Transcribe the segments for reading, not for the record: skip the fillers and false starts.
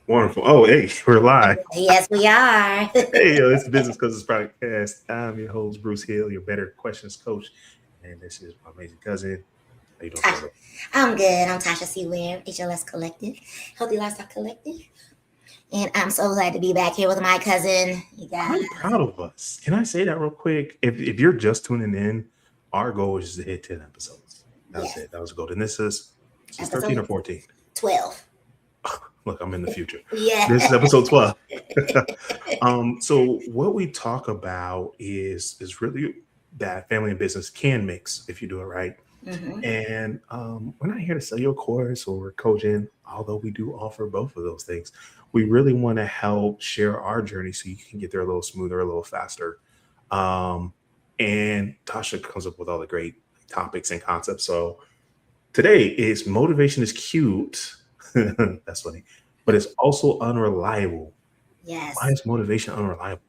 Wonderful. Oh, hey, we're live. Yes, we are. Hey, yo, it's the Business Cousins Podcast. I'm your host, Bruce Hill, your Better Questions coach. And this is my amazing cousin. How you doing, Tasha. brother? I'm good. I'm Tasha C. Ware, HLS Collective, Healthy Lifestyle Collective. And I'm so glad to be back here with my cousin. You guys. I'm proud of us. Can I say that real quick? If you're just tuning in, our goal is to hit 10 episodes. That was Yes. it. That was the goal. And this is 13 or Episode 14. 12. Look, I'm in the future. Yeah. This is episode 12. So what we talk about is really that family and business can mix if you do it right. Mm-hmm. And we're not here to sell you a course or coaching, although we do offer both of those things. We really want to help share our journey so you can get there a little smoother, a little faster. Um, and Tasha comes up with all the great topics and concepts. So today is motivation is cute. That's funny, but it's also unreliable. Why Yes. is motivation unreliable?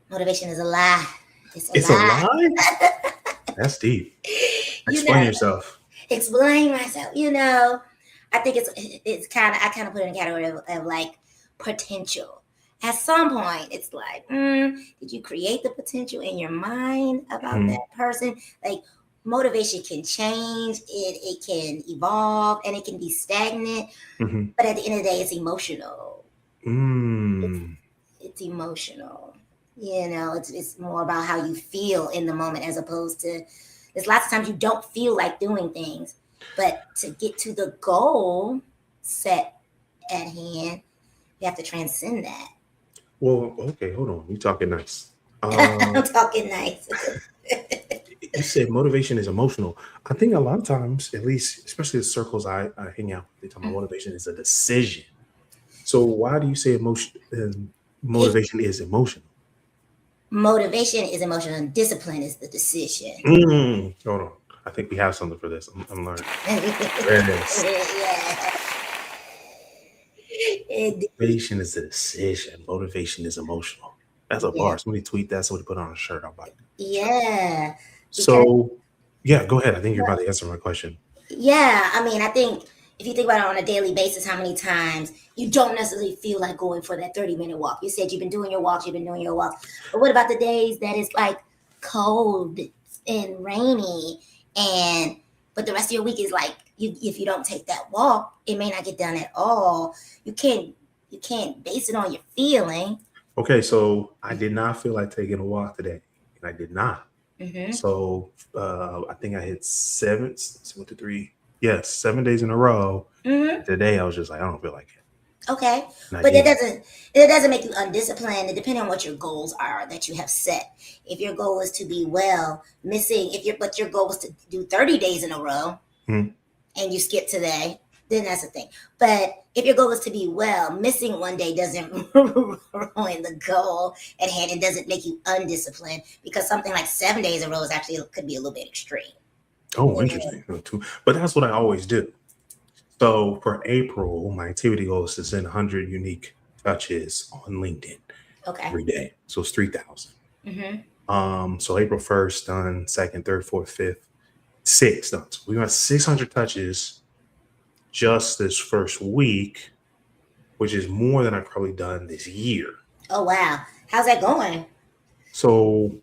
Motivation is a lie. It's a It's a lie. lie? That's deep. You Explain know, yourself. explain myself. I think it's kind of I kind of put it in a category of like potential. At some point, it's like, did you create the potential in your mind about Mhm, that person? Like motivation can change, it can evolve, and it can be stagnant. mhm. But at the end of the day, it's emotional. It's Mm. it's emotional. It's more about how you feel in the moment as opposed to. There's lots of times you don't feel like doing things, but to get to the goal set at hand, you have to transcend that. Well, okay, hold on. You talking nice. I'm talking nice. You said motivation is emotional. I think a lot of times, at least, especially the circles I hang out, they talk about motivation is a decision. So why do you say It motivation is emotional? Motivation is emotional, and discipline is the decision. Hold on. I think we have something for this. I'm learning. There it is. Yeah. It, Motivation is a decision. Motivation is emotional. That's a yeah, bar. Somebody tweet that. Somebody put it on a shirt. I'll buy it. yeah, because So, yeah, go ahead. I think you're about to answer my question. yeah, I mean, I think if you think about it on a daily basis, how many times you don't necessarily feel like going for that 30-minute walk. You said you've been doing your walks. But what about the days that it's like cold and rainy and but the rest of your week is like if you don't take that walk, it may not get done at all. You can't you can't base it on your feeling. Okay, so I did not feel like taking a walk today, and I did not. Mm-hmm. So I think I hit seven, 1, 2, 3, yes, 7 days in a row. Mm-hmm. And today I was just like, I don't feel like it, Okay, and I but that didn't. doesn't make you undisciplined. It depends on what your goals are that you have set. If your goal is to be well, missing if your goal was to do 30 days in a row Mhm. and you skip today, then that's the thing. But if your goal is to be well, missing one day doesn't ruin the goal at hand. It doesn't make you undisciplined because something like 7 days in a row is actually could be a little bit extreme. Oh, interesting. But that's what I always do. So for April, my activity goal is to send 100 unique touches on LinkedIn Okay. every day. So it's 3,000. Mm-hmm. So April 1st done, second, third, fourth, fifth, sixth done. So we got 600 touches just this first week, which is more than I've probably done this year. Oh wow, how's that going? So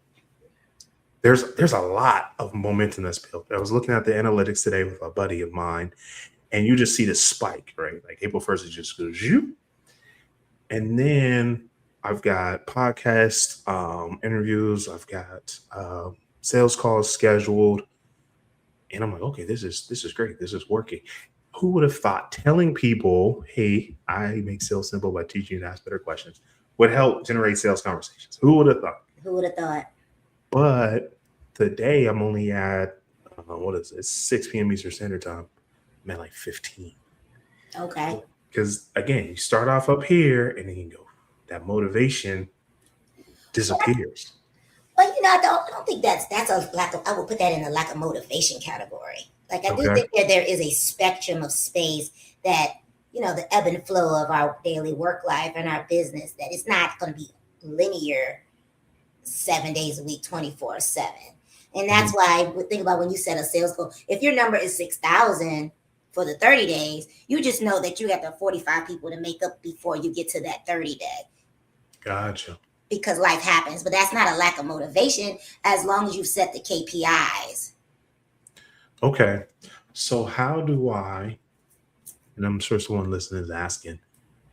there's a lot of momentum that's built. I was looking at the analytics today with a buddy of mine, and you just see the spike, right? Like April 1st, it just goes, zoop. And then I've got podcast interviews, I've got sales calls scheduled, and I'm like, okay, this is great, this is working. Who would have thought telling people, hey, I make sales simple by teaching you to ask better questions would help generate sales conversations? Who would have thought? Who would have thought? But today I'm only at what is it, 6 p.m. Eastern Standard Time. I'm at like 15. Okay. Because again, you start off up here and then you go, that motivation disappears. But I don't think that's a lack of. I would put that in a lack of motivation category. Like I do Okay. think that there is a spectrum of space that the ebb and flow of our daily work life and our business that it's not going to be linear 7 days a week, 24/7. And Mhm. that's why I would think about when you set a sales goal. If your number is 6,000, for the 30 days. You just know that you got the 45 people to make up before you get to that 30 day. Gotcha. Because life happens, but that's not a lack of motivation as long as you've set the KPIs. Okay. So how do I, and I'm sure someone listening is asking,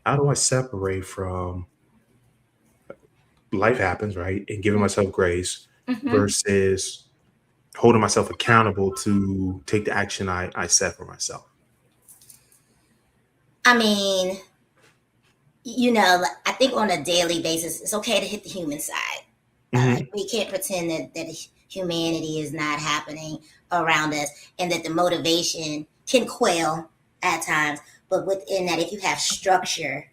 how do I separate from life happens, right? And giving myself grace Mm-hmm. versus holding myself accountable to take the action I set for myself. I mean, I think on a daily basis, it's okay to hit the human side. Hmm. We can't pretend that humanity is not happening around us and that the motivation can quail at times. But within that, if you have structure,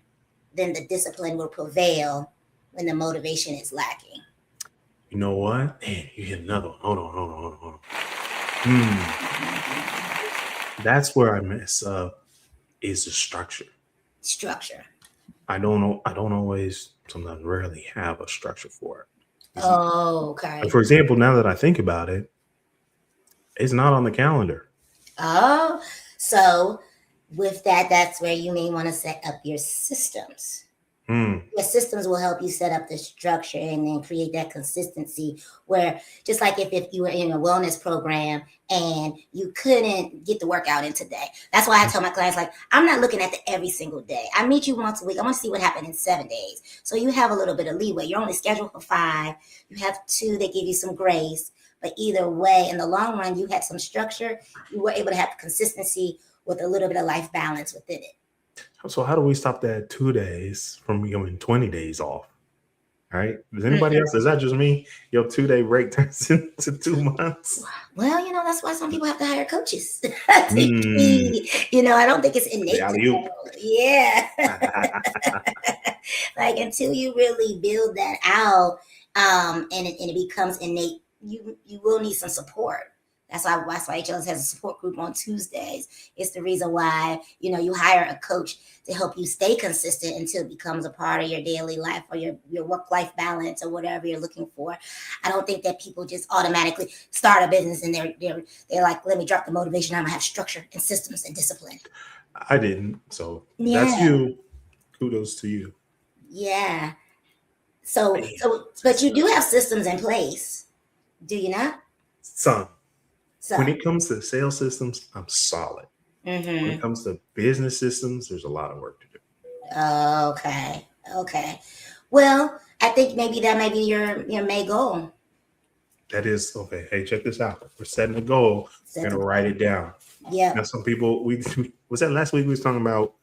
then the discipline will prevail when the motivation is lacking. You know what? Man, you hit another one. Hold on. Hmm. That's where I mess up is the structure. Structure. I don't know. I don't always, sometimes rarely have a structure for it. Oh, Like, okay. for example, now that I think about it, it's not on the calendar. Oh, so with that, that's where you may want to set up your systems. Hmm. Your systems will help you set up the structure and then create that consistency where just like if you were in a wellness program and you couldn't get the workout in today. That's why I tell my clients, like, I'm not looking at the every single day. I meet you once a week. I want to see what happened in 7 days. So you have a little bit of leeway. You're only scheduled for 5. You have 2 that give you some grace. But either way, in the long run, you had some structure. You were able to have consistency with a little bit of life balance within it. So how do we stop that 2 days from becoming 20 days off? Right? Does anybody Mhm. else? Is that just me? Your 2 day break turns into 2 months. Well, that's why some people have to hire coaches. Mm, I don't think it's the innate to alley oop. know. Yeah. Like until you really build that out, and it becomes innate, you will need some support. That's why HLS has a support group on Tuesdays. It's the reason why you hire a coach to help you stay consistent until it becomes a part of your daily life or your work life balance or whatever you're looking for. I don't think that people just automatically start a business and they're like, let me drop the motivation. I'm gonna have structure and systems and discipline. I didn't. So if that's Yeah, you, kudos to you. yeah. So, Man, so, but you do systems. have systems in place, do you not? Some. When So, it comes to sales systems, I'm solid. When it mm-hmm. comes to business systems, there's a lot of work to do. Okay, okay. Well, I think maybe that might be your May goal. That is okay. Hey, check this out. We're setting a goal. We're Set the gonna write it goal. down. Now, Yep. some people we was that last week we was talking about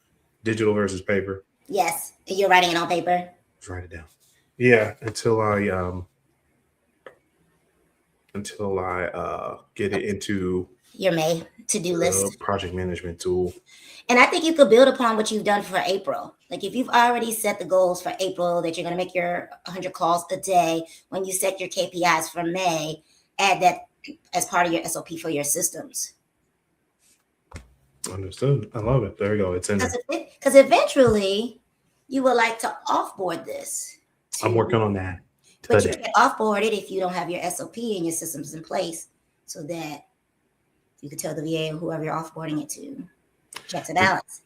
digital versus paper. Yes. You're writing it on paper. Let's write it down. Yeah, until I get it into Your May to-do the list. project management tool. And I think you could build upon what you've done for April. Like if you've already set the goals for April that you're going to make your 100 calls a day, when you set your KPIs for May, add that as part of your SOP for your systems. Understood. I love it. There you go. It's in there. Because eventually you would like to offboard this I'm to, working on that but you today. can't offboard it if you don't have your SOP and your systems in place so that you could tell the VA or whoever you're offboarding it to check the balance.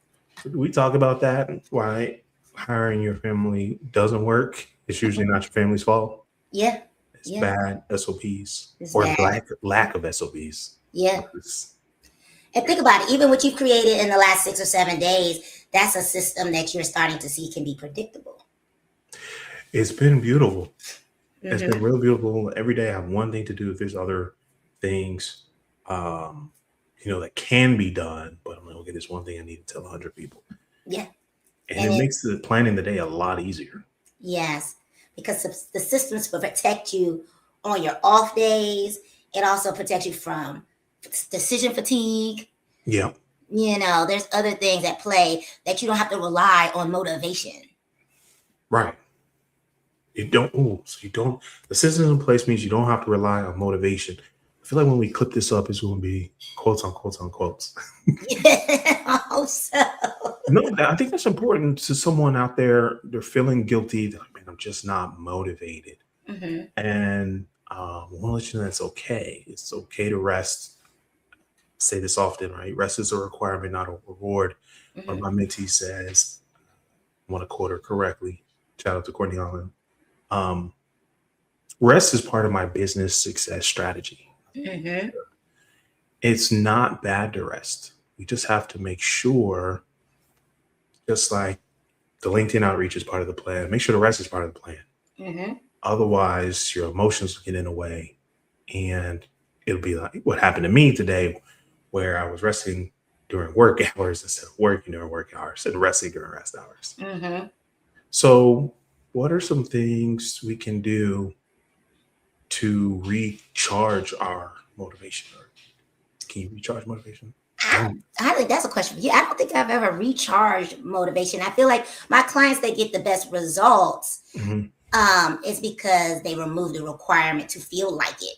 We talk about that. Why hiring your family doesn't work. It's usually not your family's fault. Yeah, It's yeah, bad SOPs it's or bad. lack of SOPs. Yeah. And think about it, even what you've created in the last 6 or 7 days, that's a system that you're starting to see can be predictable. It's been beautiful. It's been Mm-hmm. real beautiful. Every day I have one thing to do. If there's other things, um, that can be done, but I'm like, okay, there's one thing I need to tell 100 people. Yeah. And And it it, makes the planning the day a lot easier. yes, because the systems will protect you on your off days. It also protects you from decision fatigue. Yeah. There's other things at play that you don't have to rely on motivation. Right. The systems in place means you don't have to rely on motivation. I feel like when we clip this up, it's going to be quotes on quotes on quotes. Yeah, also. No, I think that's important to someone out there. They're feeling guilty. They're like, man, I'm just not motivated. Mm-hmm. And I want to let you know that's okay. It's okay to rest. say this often, right? Rest is a requirement, not a reward. One of Hmm. my mentees says, I want to quote her correctly. Shout out to Courtney Allen. Um, Rest is part of my business success strategy. Hmm. It's not bad to rest. We just have to make sure, just like the LinkedIn outreach is part of the plan, make sure the rest is part of the plan. Hmm. Otherwise, your emotions get in the way. And it'll be like what happened to me today, where I was resting during work hours instead of working during work hours and resting during rest hours. Hmm. So, what are some things we can do to recharge our motivation? Or can you recharge motivation? I, Don't. I think that's a question for you. I don't think I've ever recharged motivation. I feel like my clients, they get the best results Mhm. is because they remove the requirement to feel like it.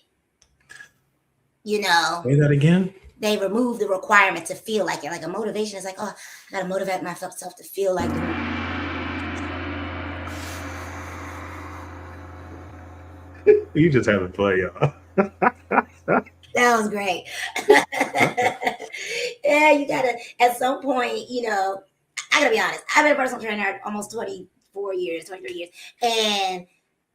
You know, Say that again. they remove the requirement to feel like it. Like a motivation is like, oh, I gotta motivate myself to feel like doing. You just having fun, y'all. That was great. Yeah, you gotta at some point, I gotta be honest. I've been a personal trainer almost 24 years, 23 years, and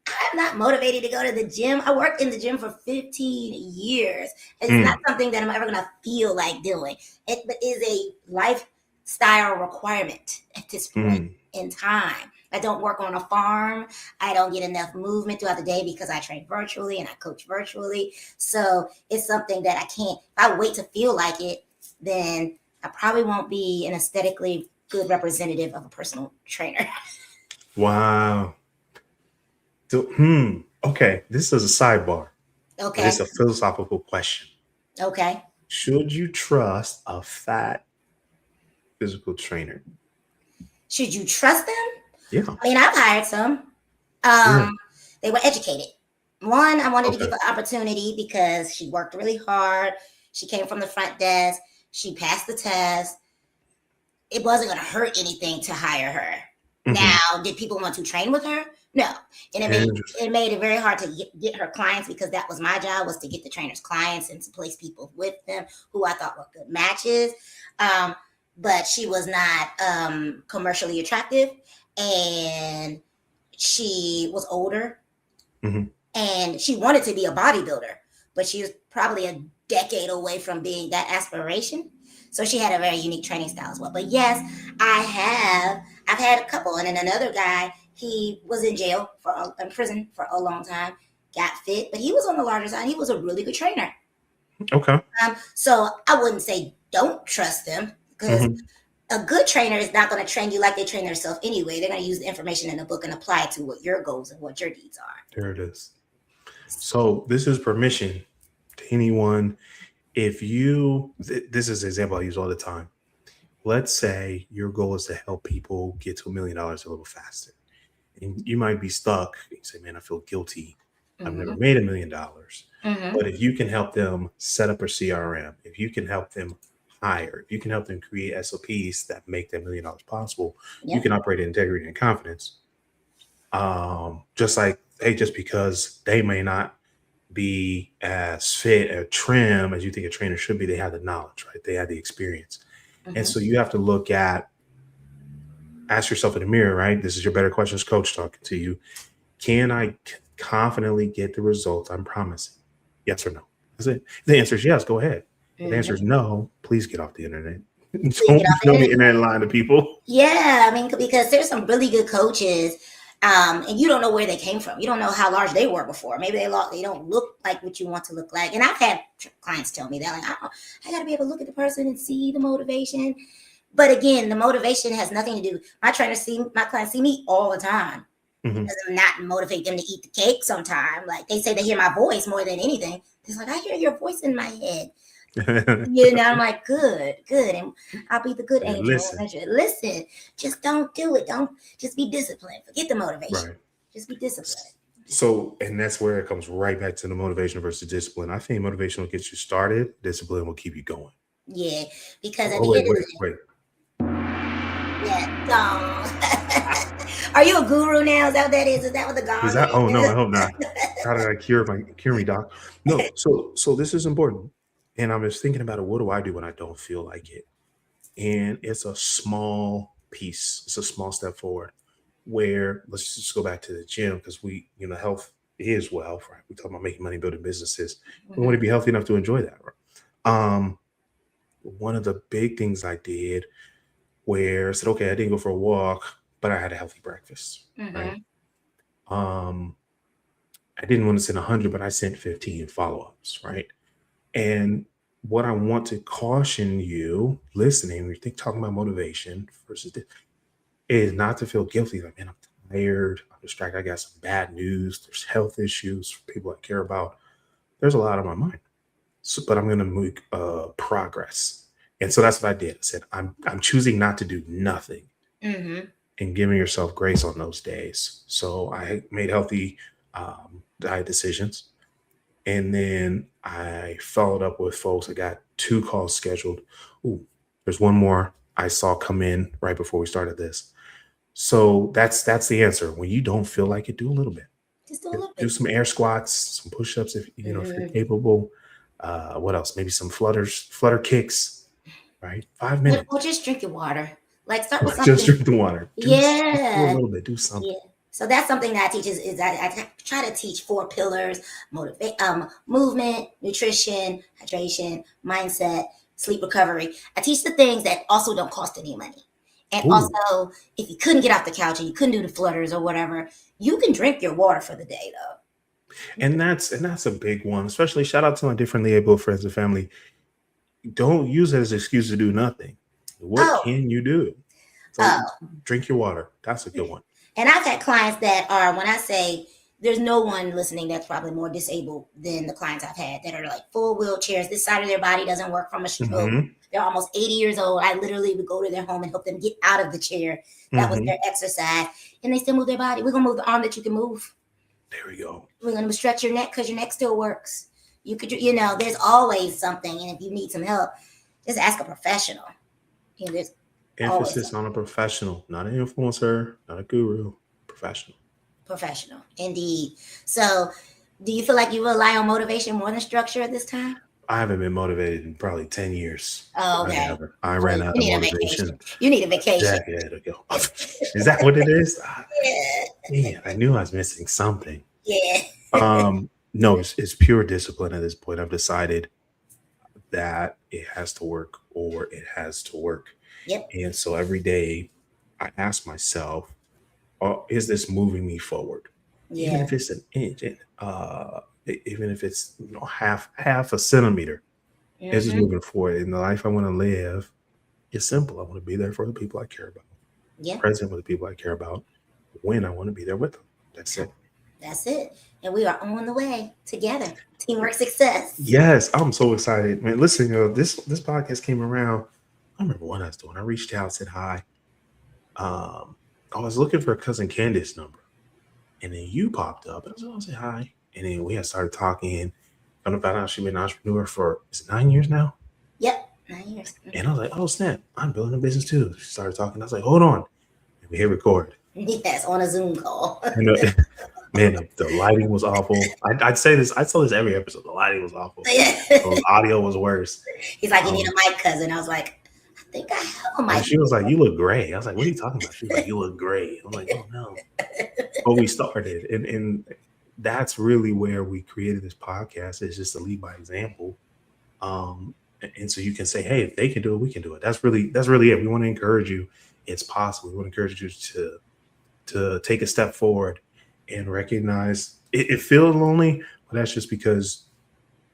I'm not motivated to go to the gym. I worked in the gym for 15 years. It's not Mm, something that I'm ever gonna feel like doing. It is a lifestyle requirement at this point mm. in time. I don't work on a farm. I don't get enough movement throughout the day because I train virtually and I coach virtually. So it's something that I can't. If I wait to feel like it, then I probably won't be an aesthetically good representative of a personal trainer. Wow. So, okay, this is a sidebar, but Okay. it's a philosophical question. Okay. Should you trust a fat physical trainer? Should you trust them? Yeah. I mean, I've hired some. Yeah. They were educated. One, I wanted to Okay. give an opportunity because she worked really hard. She came from the front desk. She passed the test. It wasn't going to hurt anything to hire her. Hmm. Now, did people want to train with her? No, and Interesting. it made it very hard to get her clients because that was my job, was to get the trainers clients and to place people with them who I thought were good matches. Um, but she was not commercially attractive, and she was older, Hmm. and she wanted to be a bodybuilder, but she was probably a decade away from being that aspiration. So she had a very unique training style as well. But yes, I've had a couple, and then another guy, he was in jail in prison for a long time, got fit, but he was on the larger side. He was a really good trainer. Okay. So I wouldn't say don't trust them, because Hmm. a good trainer is not going to train you like they train themselves anyway. They're going to use the information in the book and apply it to what your goals and what your needs are. There it is. So this is permission to anyone. If this is an example I use all the time. Let's say your goal is to help people get to $1 million a little faster. And you might be stuck. You say, man, I feel guilty. I've never Mm-hmm. made $1 million. Mm-hmm. But if you can help them set up a CRM, if you can help them hire, if you can help them create SOPs that make that $1 million possible, you Yep. can operate in integrity and confidence. Just like, hey, just because they may not be as fit or trim as you think a trainer should be, they have the knowledge, right? They have the experience. And Mm-hmm. so you have to ask yourself in the mirror, right? This is your Better Questions coach talking to you. Can I confidently get the results I'm promising? Yes or no? That's it. If the answer is yes, go ahead. If the answer Mm-hmm. is no, please get off the internet. Please get off the Don't be internet. internet lying to people. Yeah, I mean, because there's some really good coaches, and you don't know where they came from. You don't know how large they were before. Maybe they don't look like what you want to look like. And I've had clients tell me that, like, I got to be able to look at the person and see the motivation. But again, the motivation has nothing to do. My clients see me all the time. It Mhm. doesn't not motivate them to eat the cake sometime. Like they say they hear my voice more than anything. It's like, I hear your voice in my head. I'm like, good, good. And I'll be the good angel. Listen, Listen, just don't do it. Don't just be disciplined. Forget the motivation. right. Just be disciplined. So, and that's where it comes right back to the motivation versus discipline. I think motivation will get you started, discipline will keep you going. Yeah, because at Oh, the wait, end of wait, the day, wait. yeah, don't. Are you a guru now? Is that what that is? Is that what the Is gong that? Oh no, I hope not. is? How did I cure me, doc? No. So this is important. And I was thinking about it. What do I do when I don't feel like it? And it's a small piece. It's a small step forward. Where let's just go back to the gym because health is wealth, right? We talk about making money, building businesses. We want to Mhm. be healthy enough to enjoy that, right? Um, One of the big things I did where I said, okay, I didn't go for a walk, but I had a healthy breakfast, right? Mhm. Um, I didn't want to send 100, but I sent 15 follow-ups, right? And what I want to caution you listening, when you think talking about motivation versus this, is not to feel guilty. Like, man, I'm tired. I'm distracted. I got some bad news. There's health issues for people I care about. There's a lot on my mind. So, but I'm going to make progress. And so that's what I did. I said, I'm choosing not to do nothing Mhm. and giving yourself grace on those days. So I made healthy diet decisions. And then I followed up with folks. I got 2 calls scheduled. Ooh, there's one more I saw come in right before we started this. So that's the answer. When you don't feel like it, do a little bit. Just do a little Do bit. some air squats, some push-ups if you're Mhm. capable. What else? Maybe some flutter kicks, right? Five Or, minutes. or just drink your water. Like start with Just something. drink the water. Just do a Yeah. little bit. Do Yeah. something. So that's something that I teach is that I try to teach 4 pillars: motivate, movement, nutrition, hydration, mindset, sleep recovery. I teach the things that also don't cost any money. And Ooh, also, if you couldn't get off the couch and you couldn't do the flutters or whatever, you can drink your water for the day though. You can- and that's a big one. Especially shout out to my differently able friends and family. Don't use it as an excuse to do nothing. What Oh, can you do? So oh, drink your water. That's a good one. and I've had clients that are, when I say there's no one listening that's probably more disabled than the clients I've had that are like full wheelchairs. This side of their body doesn't work from a stroke. Hmm. They're almost 80 years old. I literally would go to their home and help them get out of the chair. That was Hmm. their exercise. And they still move their body. We're going to move the arm that you can move. There we go. We're going to stretch your neck because your neck still works. You could, there's always something. And if you need some help, just ask a professional. There's always Emphasis something. on a professional, not an influencer, not a guru, professional. Professional. Indeed. So, do you feel like you rely on motivation more than structure at this time? I haven't been motivated in probably 10 years. Oh, I okay. haven't. I Well, ran you out of need a vacation. motivation You need a a vacation. decade ago. Is that what it is? Yeah. Man, I knew I was missing something. Yeah. No, it's pure discipline at this point. I've decided that it has to work or it has to work. Yep. And so every day I ask myself, oh, is this moving me forward? Even Yeah. if it's an inch, even if it's half a centimeter, it's just Mm-hmm. moving forward. In the life I want to live, it's simple. I want to be there for the people I care about, Yep. present with the people I care about, when I want to be there with them. That's it. That's it. And we are on the way together. Teamwork success. Yes, I'm so excited, man. Listen, this podcast came around. I remember what I was doing. I reached out, said hi. Um, I was looking for cousin Candace's number, and then you popped up, and I was like, "Oh, say hi." And then we had started talking. And I found out she's been an entrepreneur for is it 9 years now. Yep. 9 years. And I was like, "Oh snap, I'm building a business too." She started talking. I was like, "Hold on," and we hit record. Yes, on a Zoom call. And man, the lighting was awful. I'd say this. I tell this every episode. The lighting was awful. The audio was worse. He's like, you need Um, a mic, cousin. I was like, I think I have a and mic. she was like, "You look gray." I was like, "What are you talking about?" She was like, "You look gray." I'm like, "Oh no." But we started, and that's really where we created this podcast. Is just to lead by example, and so you can say, "Hey, if they can do it, we can do it." That's really it. We want to encourage you. It's possible. We want to encourage you to take a step forward and recognize it feels lonely, but that's just because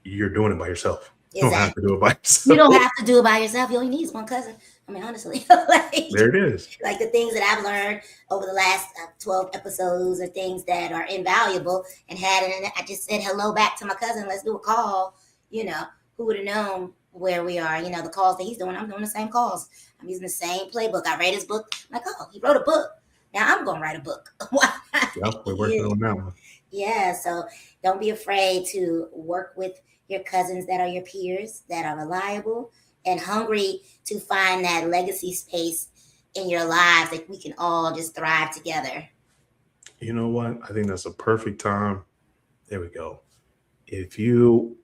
you're doing it by yourself. You don't have to Exactly. do it by You don't yourself. have to do it by yourself. You only need one cousin. I mean, honestly, like, There it is. like the things that I've learned over the last 12 episodes are things that are invaluable and I just said hello back to my cousin. Let's do a call. You know, who would have known where we are? The calls that he's doing, I'm doing the same calls. I'm using the same playbook. I read his book. I'm like, oh, he wrote a book. Now I'm going to write a book. Why? Yep, we're working Yeah. on that one. Yeah, so don't be afraid to work with your cousins that are your peers, that are reliable and hungry to find that legacy space in your lives that we can all just thrive together. You know what? I think that's a perfect time. There we go. if you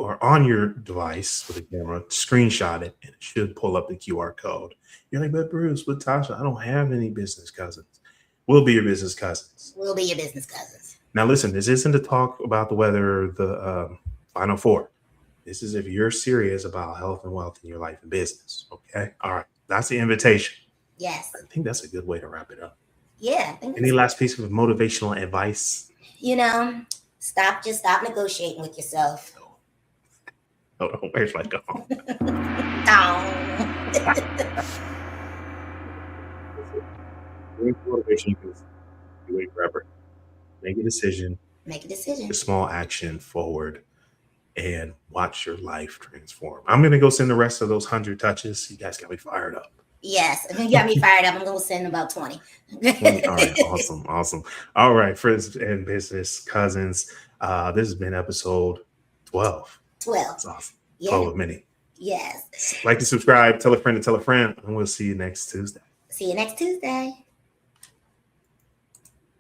are on your device with a camera, screenshot it, and it should pull up the QR code. You're like, but Bruce, but Tasha, I don't have any business cousins. We'll be your business cousins. We'll be your business cousins. Now, listen, this isn't to talk about the weather, the Final Four. This is if you're serious about health and wealth in your life and business. Okay. All right. That's the invitation. Yes. I think that's a good way to wrap it up. Yeah. I think Any last piece of motivational advice? Stop negotiating with yourself. Oh, where's my go? Motivation is you wait forever. Make a decision. Make a decision. A small action forward and watch your life transform. I'm going to go send the rest of those 100 touches. You guys got me fired up. Yes, you got me fired up. I'm going to send about 20. 20. All right, awesome. All right, friends and business cousins, this has been episode 12. 12. That's awesome. Yeah. 12 of many. Yes. Like to subscribe, tell a friend to tell a friend, and we'll see you next Tuesday. See you next Tuesday.